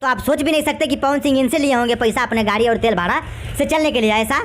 तो आप सोच भी नहीं सकते कि पवन सिंह इनसे लिए होंगे पैसा अपने गाड़ी और तेल भाड़ा से चलने के लिए, ऐसा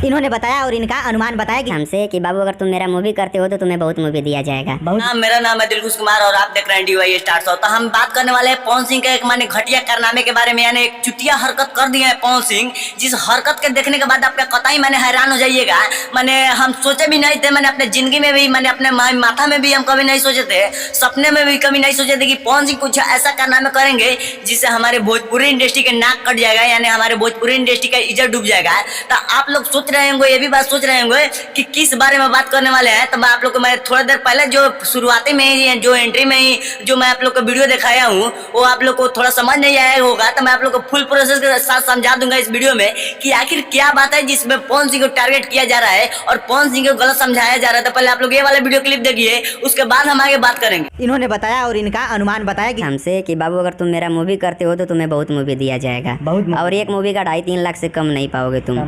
इन्होंने बताया और इनका अनुमान बताया कि हमसे कि बाबू अगर तुम मेरा मूवी करते हो तो तुम्हें बहुत मूवी दिया जाएगा। मेरा नाम है दिलखुश कुमार और आप देख रहे हैं DY स्टार शो। तो हम बात करने वाले हैं पवन सिंह के एक माने घटिया कारनामे के बारे में, यानी एक चुतिया हरकत कर दिया है पवन सिंह, जिस हरकत के देखने के बाद आपका कतई मैंने हैरान हो जाइएगा। मैंने हम सोचे भी नहीं थे, मैंने अपने जिंदगी में भी, मैंने अपने माथा में भी हम कभी नहीं सोचे थे, सपने में भी कभी नहीं सोचे थे कि पवन सिंह कुछ ऐसा कारनामे करेंगे जिससे हमारे भोजपुरी इंडस्ट्री के नाक कट जाएगा, यानी हमारे भोजपुरी इंडस्ट्री का इज्जत डूब जाएगा। तो आप लोग सोच रहे होंगे, ये भी बात सोच रहे होंगे कि किस बारे में बात करने वाले हैं। तो मैं आप लोग को, मैं थोड़ा देर पहले जो शुरुआती में ही, जो एंट्री में ही जो मैं आप लोग को वीडियो दिखाया हूँ, वो आप लोग को थोड़ा समझ नहीं आया होगा। तो मैं आप लोग को फुल प्रोसेस के साथ समझा दूंगा इस वीडियो में कि आखिर क्या बात है जिसमें पवन सिंह को टारगेट किया जा रहा है और पवन सिंह को गलत समझाया जा रहा है। तो पहले आप लोग ये वाला वीडियो क्लिप देखिए, उसके बाद हम आगे बात करेंगे। इन्होंने बताया और इनका अनुमान बताया कि हमसे कि बाबू अगर तुम मेरा मूवी करते हो तो तुम्हें बहुत मूवी दिया जाएगा, और एक मूवी का 2.5-3 लाख से कम नहीं पाओगे तुम।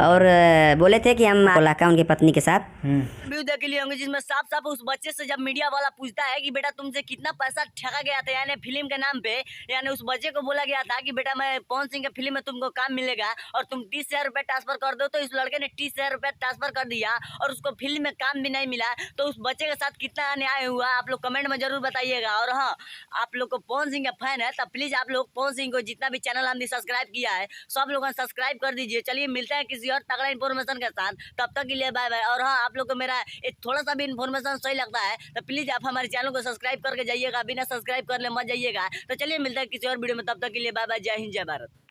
और बोले थे कि हम का उनकी पत्नी के साथ वीडियो देख लिए होंगे जिसमें साफ साफ उस बच्चे से जब मीडिया वाला पूछता है कि बेटा तुमसे कितना पैसा ठगा गया था, यानी फिल्म के नाम पे, यानी उस बच्चे को बोला गया था कि बेटा मैं पवन सिंह के फिल्म में तुमको काम मिलेगा और तुम 30,000 रुपए ट्रांसफर कर दो। तो इस लड़के ने 30,000 रुपए ट्रांसफर कर दिया और उसको फिल्म में काम भी नहीं मिला। तो उस बच्चे के साथ कितना अन्याय हुआ आप लोग कमेंट में जरूर बताइएगा। और हाँ, आप लोग को पवन सिंह का फैन है तो प्लीज आप लोग पवन सिंह को जितना भी चैनल हमने सब्सक्राइब किया है सब लोगों ने सब्सक्राइब कर दीजिए। चलिए मिलते हैं किसी और तगड़ा इन्फॉर्मेशन के साथ, तब तक के लिए बाय बाय। और हाँ, आप लोग को मेरा एक थोड़ा सा भी इन्फॉर्मेशन सही लगता है तो प्लीज आप हमारे चैनल को सब्सक्राइब करके जाइएगा, बिना सब्सक्राइब कर ले मत जाइएगा। तो चलिए मिलते हैं किसी और वीडियो में, तब तक के लिए बाय बाय। जय हिंद, जय भारत।